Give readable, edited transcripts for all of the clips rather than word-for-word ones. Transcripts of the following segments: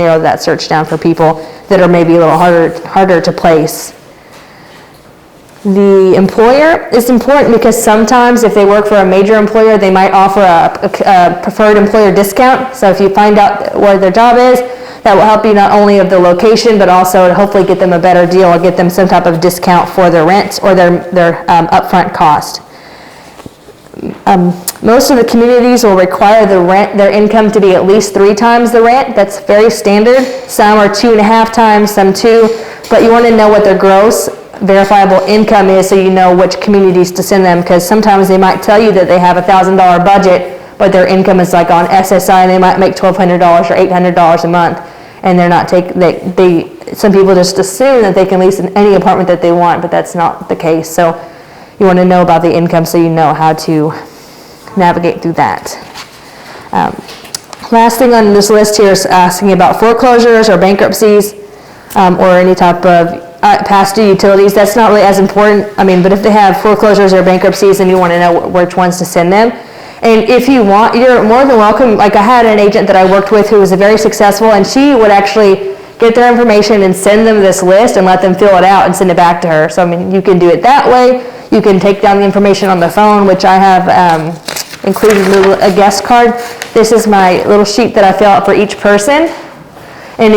narrow that search down for people that are maybe a little harder to place. The employer is important because sometimes if they work for a major employer, they might offer a preferred employer discount. So if you find out where their job is, that will help you not only of the location, but also to hopefully get them a better deal or get them some type of discount for their rent or their upfront cost. Most of the communities will require their income to be at least 3 times the rent. That's very standard. Some are 2.5 times, some 2, but you want to know what their gross verifiable income is so you know which communities to send them, because sometimes they might tell you that they have a $1,000 budget, but their income is like on SSI and they might make $1,200 or $800 a month, and they're not some people just assume that they can lease in any apartment that they want, but that's not the case. So you want to know about the income so you know how to navigate through that. Last thing on this list here is asking about foreclosures or bankruptcies or any type of past due utilities. That's not really as important. But if they have foreclosures or bankruptcies, then you want to know which ones to send them. And if you want, you're more than welcome. Like I had an agent that I worked with who was very successful, and she would actually get their information and send them this list and let them fill it out and send it back to her. So you can do it that way. You can take down the information on the phone, which I have included a guest card. This is my little sheet that I fill out for each person. And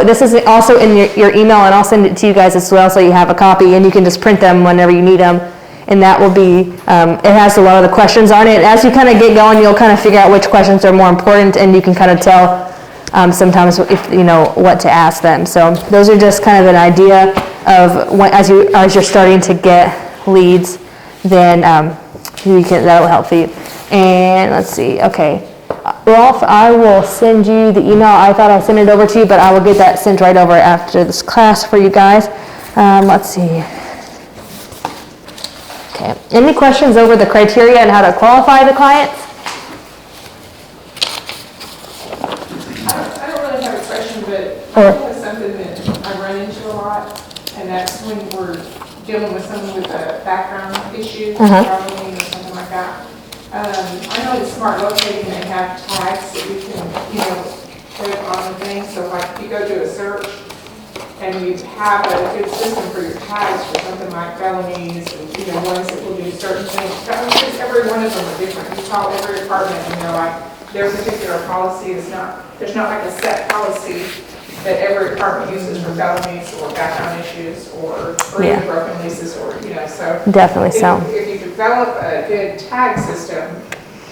this is also in your email, and I'll send it to you guys as well so you have a copy, and you can just print them whenever you need them. And that will be, it has a lot of the questions on it. As you kind of get going, you'll kind of figure out which questions are more important, and you can kind of tell sometimes if you know what to ask them. So those are just kind of an idea of as you're starting to get leads, then that will help you. And let's see, okay. Rolf, I will send you the email. I thought I'd send it over to you, but I will get that sent right over after this class for you guys. Let's see. Okay. Any questions over the criteria and how to qualify the clients? I don't really have a question, but I think it's something that I run into a lot, and that's when we're dealing with someone with a background issue, traveling or something like that. I know in smart locating they have tags that you can, put on the thing. So like if you go do a search and you have a good system for your tags for something like felonies and ones that will do certain things. Because every one of them are different. You call every apartment, like their particular policy is not. There's not like a set policy that every apartment uses for felonies or background issues or even broken leases or so. Definitely so. If you develop a good tag system,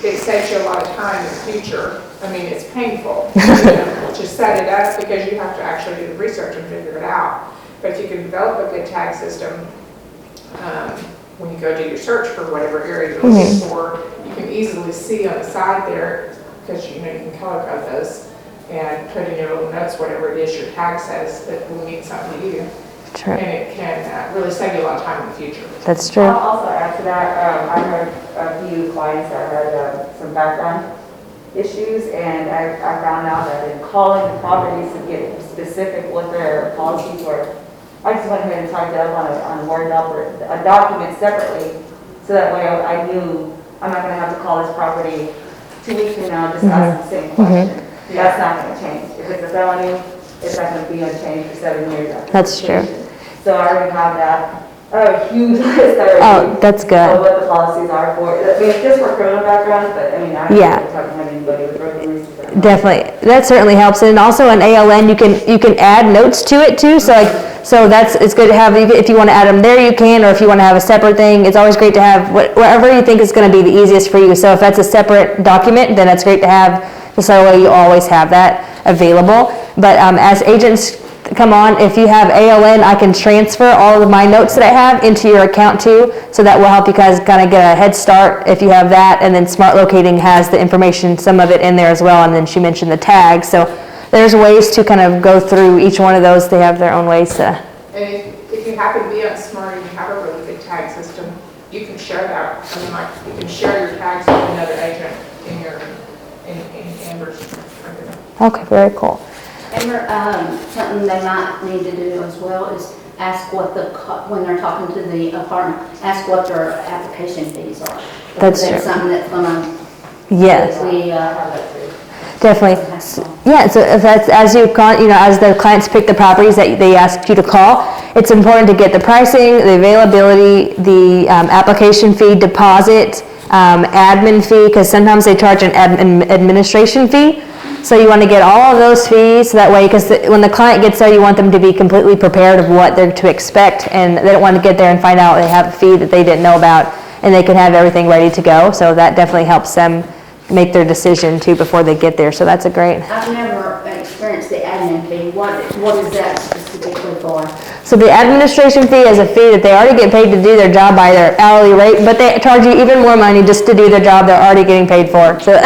it saves you a lot of time in the future. It's painful to set it up because you have to actually do the research and figure it out. But if you can develop a good tag system, when you go do your search for whatever area you're looking for, you can easily see on the side there, because you can color code those and put in your little notes whatever it is your tag says that will mean something to you. True. And it can really save you a lot of time in the future. That's true. I'll also add to that, I heard a few clients that had some background issues, and I found out that in calling the properties to get specific what their policies were, I just went ahead and typed it up on a Word doc or a document separately, so that way I knew I'm not going to have to call this property 2 weeks from now just ask the same question. That's not going to change. If it's a felony, it's not going to be unchanged for 7 years after. That's true. So I already have that. A huge list already. Oh, that's good. Of what the policies are for. It's just for criminal backgrounds, but I don't have anybody with broken leases. Definitely, that certainly helps. And also in ALN, you can add notes to it too. So it's good to have. If you want to add them there, you can, or if you want to have a separate thing, it's always great to have whatever you think is going to be the easiest for you. So if that's a separate document, then it's great to have. This way, you always have that available. But as agents come on, if you have ALN, I can transfer all of my notes that I have into your account too, so that will help you guys kind of get a head start if you have that. And then Smart Locating has the information, some of it in there as well, and then she mentioned the tags. So there's ways to kind of go through each one of those. They have their own ways to. And if you happen to be on Smart and you have a really good tag system, you can share that. You can share your tags with another agent in your Amber's. Okay, very cool. Amber, something they might need to do as well is ask what when they're talking to the apartment, ask what their application fees are. That's true. Something that's going to yes. Definitely. Yeah, so if that's, as as the clients pick the properties that they ask you to call, it's important to get the pricing, the availability, the application fee, deposit, admin fee, because sometimes they charge an administration fee. So you want to get all of those fees, that way, because when the client gets there, you want them to be completely prepared of what they're to expect, and they don't want to get there and find out they have a fee that they didn't know about, and they can have everything ready to go. So that definitely helps them make their decision too before they get there. So that's a great. I've never experienced the admin fee. What is that specifically for? So the administration fee is a fee that they already get paid to do their job by their hourly rate, but they charge you even more money just to do the job they're already getting paid for. So,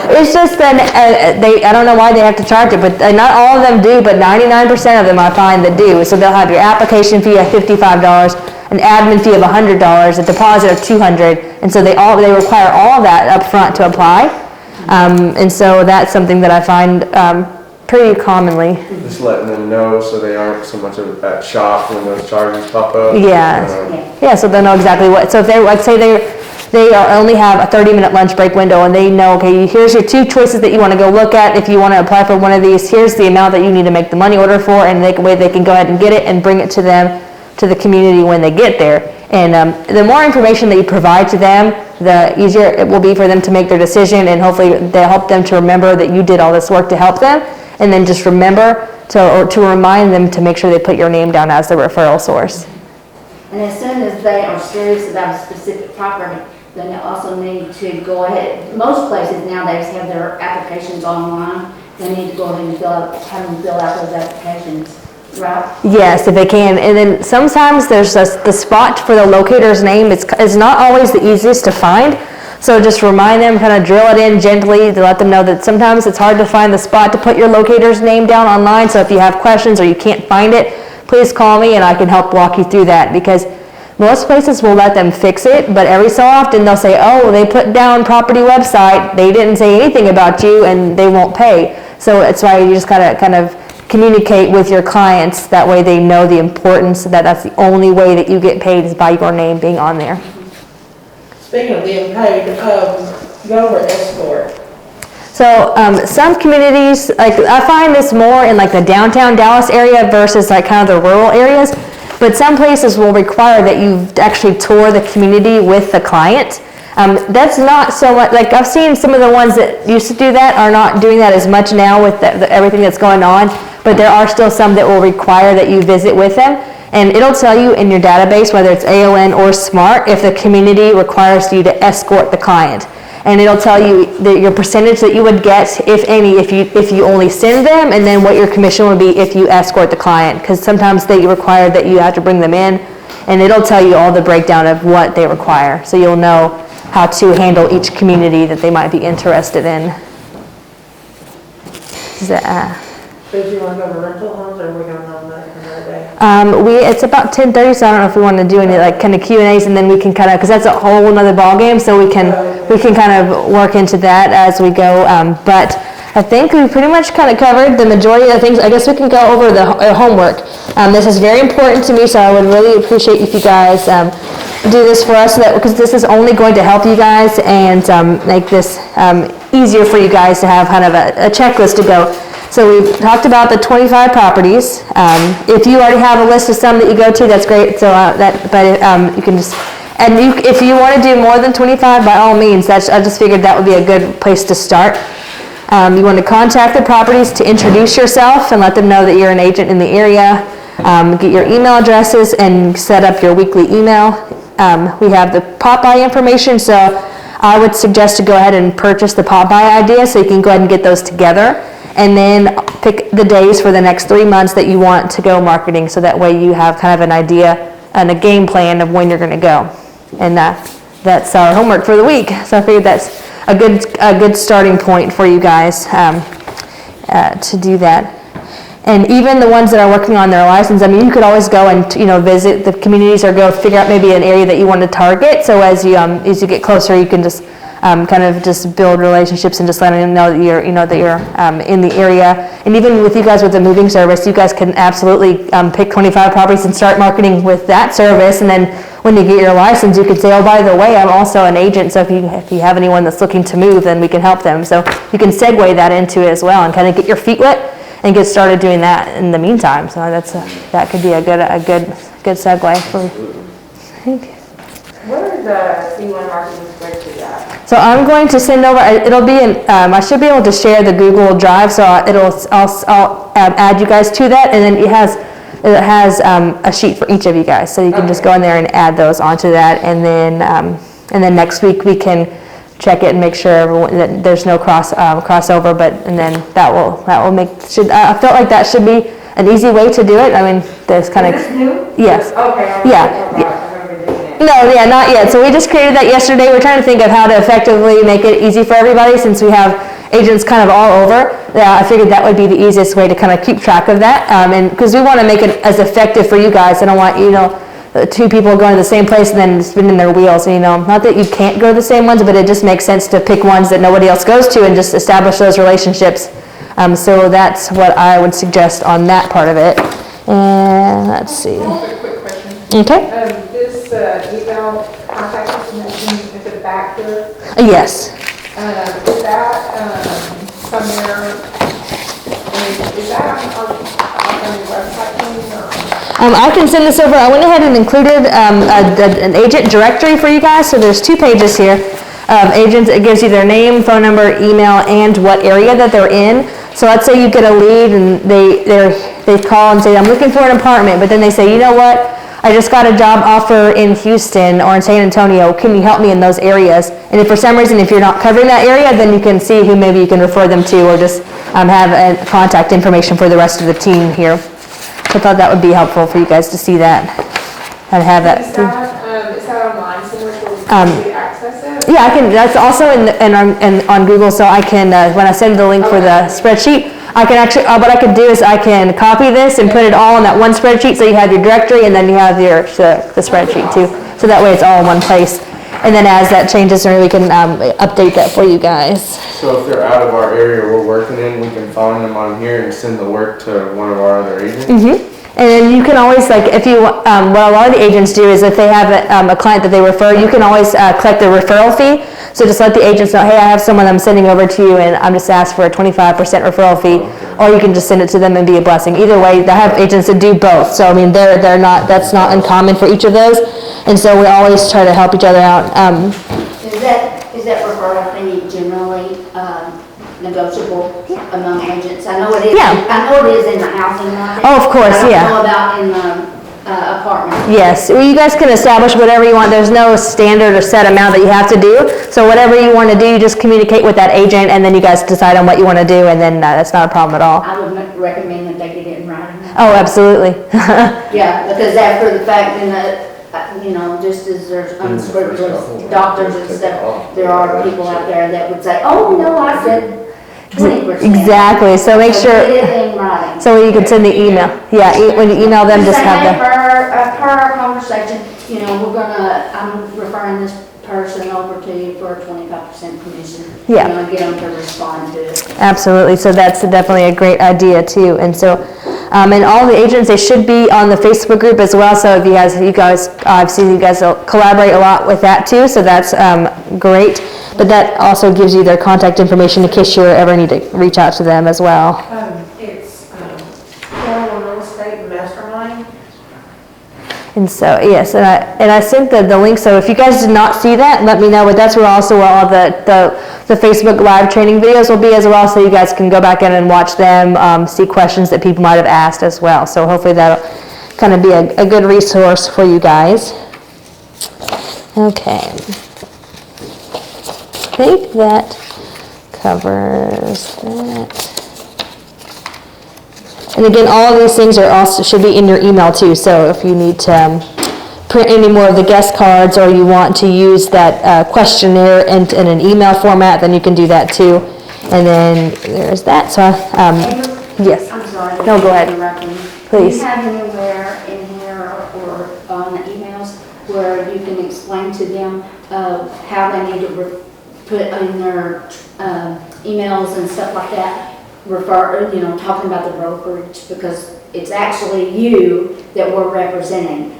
it's just that I don't know why they have to charge it, but not all of them do, but 99% of them I find that do. So they'll have your application fee of $55, an admin fee of $100, a deposit of $200, and so they require all of that up front to apply. And so that's something that I find pretty commonly. Just letting them know so they aren't so much of that shock when those charges pop up. Yeah, so they'll know exactly what. So if they're, like, say they only have a 30-minute lunch break window, and they know, okay, here's your two choices that you want to go look at. If you want to apply for one of these, here's the amount that you need to make the money order for, and they can go ahead and get it and bring it to them, to the community when they get there. And the more information that you provide to them, the easier it will be for them to make their decision, and hopefully they'll help them to remember that you did all this work to help them, and then just remember to remind them to make sure they put your name down as the referral source. And as soon as they are serious about a specific property, then they also need to go ahead. Most places nowadays have their applications online. They need to go ahead and have them fill out those applications, right? Yes, if they can. And then sometimes there's the spot for the locator's name. It's not always the easiest to find. So just remind them, kind of drill it in gently to let them know that sometimes it's hard to find the spot to put your locator's name down online. So if you have questions or you can't find it, please call me and I can help walk you through that, because most places will let them fix it, but every so often they'll say, oh, they put down property website, they didn't say anything about you, and they won't pay. So it's why you just gotta kind of communicate with your clients, that way they know the importance, that that's the only way that you get paid is by your name being on there. Speaking of being paid, go over escort. So some communities, like I find this more in like the downtown Dallas area versus like kind of the rural areas, but some places will require that you actually tour the community with the client. That's not so much, like I've seen some of the ones that used to do that are not doing that as much now with everything that's going on, but there are still some that will require that you visit with them. And it'll tell you in your database, whether it's AON or SMART, if the community requires you to escort the client. And it'll tell you your percentage that you would get, if any, if you only send them, and then what your commission would be if you escort the client. Because sometimes they require that you have to bring them in, and it'll tell you all the breakdown of what they require. So you'll know how to handle each community that they might be interested in. Is that, So do you want to go over rental homes, or are we going on that another day? it's about 10:30, so I don't know if we want to do any like kind of Q&As, and then we can kind of, because that's a whole nother ballgame, so we can kind of work into that as we go. But I think we pretty much kind of covered the majority of the things. I guess we can go over the homework. This is very important to me, so I would really appreciate if you guys do this for us, because this is only going to help you guys and make this easier for you guys to have kind of a checklist to go. So we've talked about the 25 properties. If you already have a list of some that you go to, that's great. So you can just, and if you want to do more than 25, by all means, I just figured that would be a good place to start. You want to contact the properties to introduce yourself and let them know that you're an agent in the area. Get your email addresses and set up your weekly email. We have the pop-by information, so I would suggest to go ahead and purchase the pop-by idea, so you can go ahead and get those together. And then pick the days for the next 3 months that you want to go marketing, so that way you have kind of an idea and a game plan of when you're going to go. And that's our homework for the week. So I figured that's a good starting point for you guys to do that. And even the ones that are working on their license, I mean, you could always go and visit the communities or go figure out maybe an area that you want to target. So as you get closer, you can just kind of just build relationships and just letting them know that you're, in the area. And even with you guys with the moving service, you guys can absolutely pick 25 properties and start marketing with that service. And then when you get your license, you could say, oh, by the way, I'm also an agent, so if you have anyone that's looking to move, then we can help them. So you can segue that into it as well and kind of get your feet wet and get started doing that in the meantime. So that could be a good segue for. Where is the C1 marketing spreadsheet at? So I'm going to send over, it'll be in, I should be able to share the Google Drive, so I'll add you guys to that, and then it has a sheet for each of you guys, so you can just go in there and add those onto that, and then next week we can check it and make sure that there's no crossover, and then that will make, I felt like that should be an easy way to do it. I mean, there's kind of. Is this new? Yes. Okay. Yeah. No, yeah, not yet. So we just created that yesterday. We're trying to think of how to effectively make it easy for everybody since we have agents kind of all over. I figured that would be the easiest way to kind of keep track of that. And because we want to make it as effective for you guys. I don't want, two people going to the same place and then spinning their wheels. Not that you can't go to the same ones, but it just makes sense to pick ones that nobody else goes to and just establish those relationships. So that's what I would suggest on that part of it. And let's see. I have a quick question. Okay. This email contact information at the back there, Yes. is that somewhere, is that on your website or? I can send this over. I went ahead and included an agent directory for you guys. So there's 2 pages here of agents. It gives you their name, phone number, email, and what area that they're in. So let's say you get a lead and they call and say, I'm looking for an apartment, but then they say, you know what? I just got a job offer in Houston or in San Antonio. Can you help me in those areas? And if for some reason, if you're not covering that area, then you can see who maybe you can refer them to or just have contact information for the rest of the team here. So I thought that would be helpful for you guys to see that and have that. Is that online somewhere where we can access it? Yeah, I can. That's also on Google. So I can when I send the link for the spreadsheet, I can actually what I could do is I can copy this and put it all in that one spreadsheet. So you have your directory and then you have the spreadsheet too. So that way it's all in one place. And then as that changes, we can update that for you guys. So if they're out of our area we're working in, we can find them on here and send the work to one of our other agents? Mm-hmm. And then you can always, if you, what a lot of the agents do is if they have a client that they refer, you can always collect a referral fee. So just let the agents know, hey, I have someone I'm sending over to you and I'm just asked for a 25% referral fee. Or you can just send it to them and be a blessing. Either way, I have agents that do both. So I mean, they're not, that's not uncommon for each of those. And so we always try to help each other out. Is that referral fee generally negotiable among agents? I know it is. Yeah. I know it is in the housing market. Oh, of course, yeah. I don't know about in the apartment. Yes, well, you guys can establish whatever you want. There's no standard or set amount that you have to do. So whatever you want to do, you just communicate with that agent and then you guys decide on what you want to do and then that's not a problem at all. I would recommend that they get it in writing. Oh, absolutely. Yeah, because after the fact, just as there's unscrupulous doctors and stuff, there are people out there that would say, oh, no, I said 20%. Exactly, so make sure, Get it in writing. so you can send the email. Yeah, when you email them, just have Say, the. per our conversation, I'm referring this person over to you for a 25% commission. Yeah. Get them to respond to it. Absolutely, so that's definitely a great idea too. And so, and all the agents, they should be on the Facebook group as well. So if you guys, I've seen you guys collaborate a lot with that too. So that's great. But that also gives you their contact information in case you ever need to reach out to them as well. It's, Real Estate Mastermind. And so, yes, and I sent the link, so if you guys did not see that, let me know, but that's where also all the Facebook live training videos will be as well, so you guys can go back in and watch them, see questions that people might have asked as well. So hopefully that'll kind of be a good resource for you guys. Okay. I think that covers that. And again, all of these things are also should be in your email too. So if you need to print any more of the guest cards or you want to use that questionnaire in an email format, then you can do that too. And then there's that. So yes. I'm sorry. No, go ahead. Please. Do you have anywhere in here or on the emails where you can explain to them how they need to put in their emails and stuff like that, talking about the brokerage, because it's actually you that we're representing.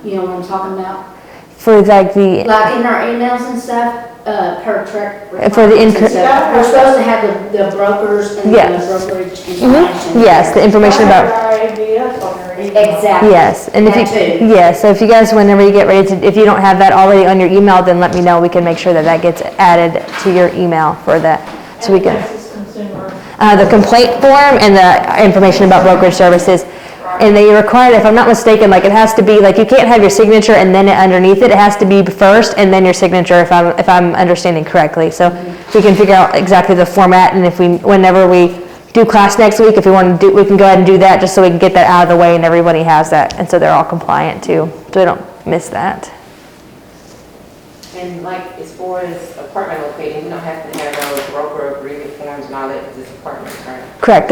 You know what I'm talking about? For like the, Like in our emails and stuff, per truck. For the requirements and stuff, we're supposed to have the brokers and Yes. the brokerage information. yes, the information about, Exactly. yes. And if That you, too. yes, so if you guys, whenever you get ready to, if you don't have that already on your email, then let me know. We can make sure that that gets added to your email for that. So we can. The complaint form and the information about brokerage services. And they require, if I'm not mistaken, like it has to be, like you can't have your signature and then underneath it, it has to be first and then your signature if I'm understanding correctly. So we can figure out exactly the format, and whenever we do class next week, if we want to do, we can go ahead and do that just so we can get that out of the way and everybody has that. And so they're all compliant too, so they don't miss that. And like, as far as apartment locating, we don't have to have those broker agreement forms and all that, because it's apartment, right? Correct.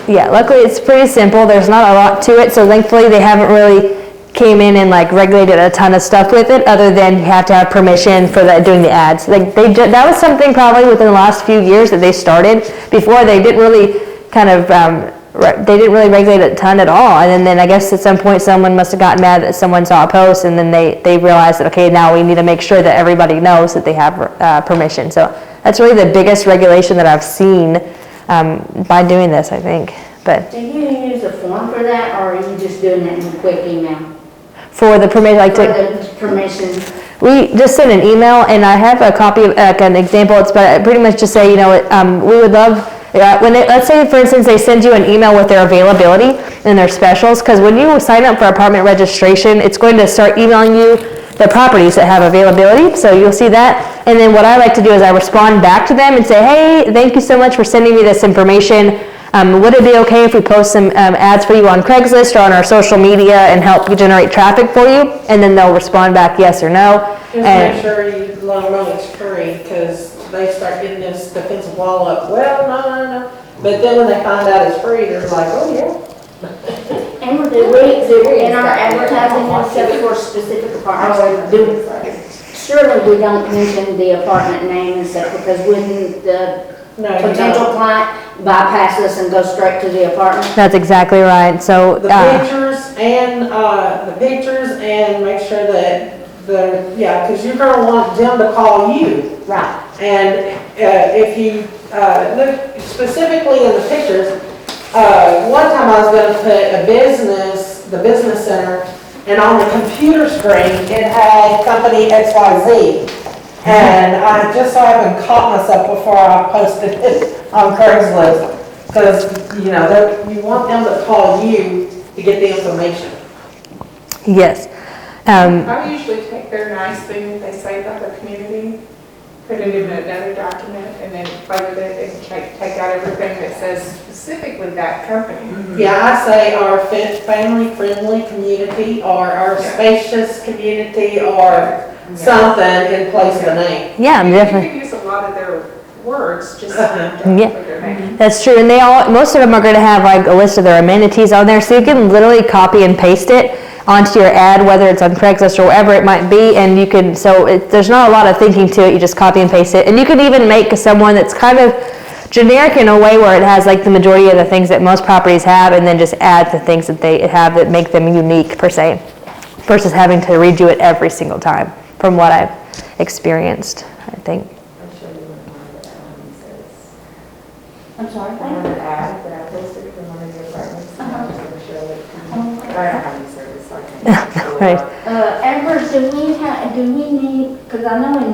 Yeah, luckily it's pretty simple. There's not a lot to it, so thankfully they haven't really came in and like regulated a ton of stuff with it, other than you have to have permission for doing the ads. Like that was something probably within the last few years that they started. Before they didn't really they didn't really regulate it a ton at all. And then I guess at some point someone must have gotten mad that someone saw a post, and then they realized that, okay, now we need to make sure that everybody knows that they have permission. So that's really the biggest regulation that I've seen by doing this, I think. But Do you use a form for that, or are you just doing it in a quick email? for the permission, like For to, the permission, we just sent an email, and I have a copy of like an example. It's pretty much just say, we would love, let's say for instance they send you an email with their availability and their specials, because when you sign up for apartment registration, it's going to start emailing you the properties that have availability, so you'll see that. And then what I like to do is I respond back to them and say, hey, thank you so much for sending me this information. Would it be okay if we post some ads for you on Craigslist or on our social media and help you generate traffic for you? And then they'll respond back yes or no. Just make sure you let them know it's free, because they start getting this defensive wall up, well, no. But then when they find out it's free, they're like, oh, yeah. and in our advertising and stuff for specific apartments, surely we don't mention the apartment name and stuff, because wouldn't the No, you potential don't. client bypass us and go straight to the apartment? That's exactly right. So The pictures and make sure that because you're gonna want them to call you. Right. And if you look specifically in the pictures, one time I was gonna put the business center, and on the computer screen, it had company XYZ. And I just so haven't caught myself before I posted it on Craigslist. Because, you want them to call you to get the information. yes. I usually take their nice thing that they say about the community, put it in another document, and then play with it and take out everything that says specifically that company. Yeah, I say our family-friendly community, or our spacious community, or something in place of the name. Yeah, I'm You definitely. can use a lot of their words, just Uh-huh. don't Yeah. put their name. That's true, and most of them are going to have like a list of their amenities on there, so you can literally copy and paste it onto your ad, whether it's on Craigslist or wherever it might be, and you can. There's not a lot of thinking to it. You just copy and paste it, and you can even make someone that's kind of generic in a way where it has like the majority of the things that most properties have, and then just add the things that they have that make them unique per se, versus having to redo it every single time. From what I've experienced, I think. I'm sorry? I have an ad that I posted from one of your apartments, and I was gonna show it. But I don't have any service, so I can't. Right. Amber, do we need, because I know in,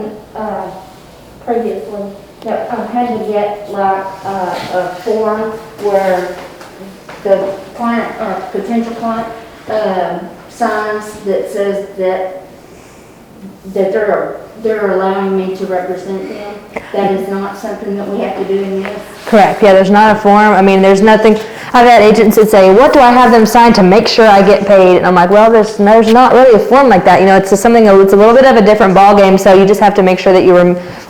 previously, that I had to get like a form where the client or potential client signs that says that they're allowing me to represent them. That is not something that we have to do in this. Correct, yeah, there's not a form, I mean, there's nothing, I've had agents that say, what do I have them sign to make sure I get paid? And I'm like, well, there's not really a form like that. You know, it's just something, it's a little bit of a different ballgame, so you just have to make sure that you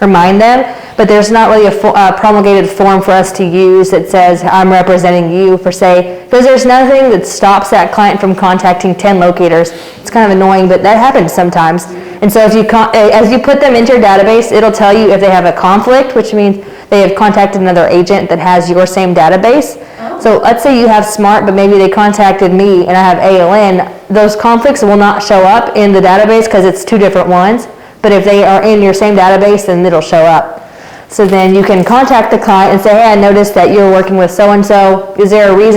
remind them. But there's not really a promulgated form for us to use that says, I'm representing you per se, because there's nothing that stops that client from contacting 10 locators. It's kind of annoying, but that happens sometimes. And so if you, as you put them into your database, it'll tell you if they have a conflict, which means they have contacted another agent that has your same database. So let's say you have SMART, but maybe they contacted me and I have ALN. Those conflicts will not show up in the database because it's two different ones. But if they are in your same database, then it'll show up. So then you can contact the client and say, hey, I noticed that you're working with so-and-so. Is there a reason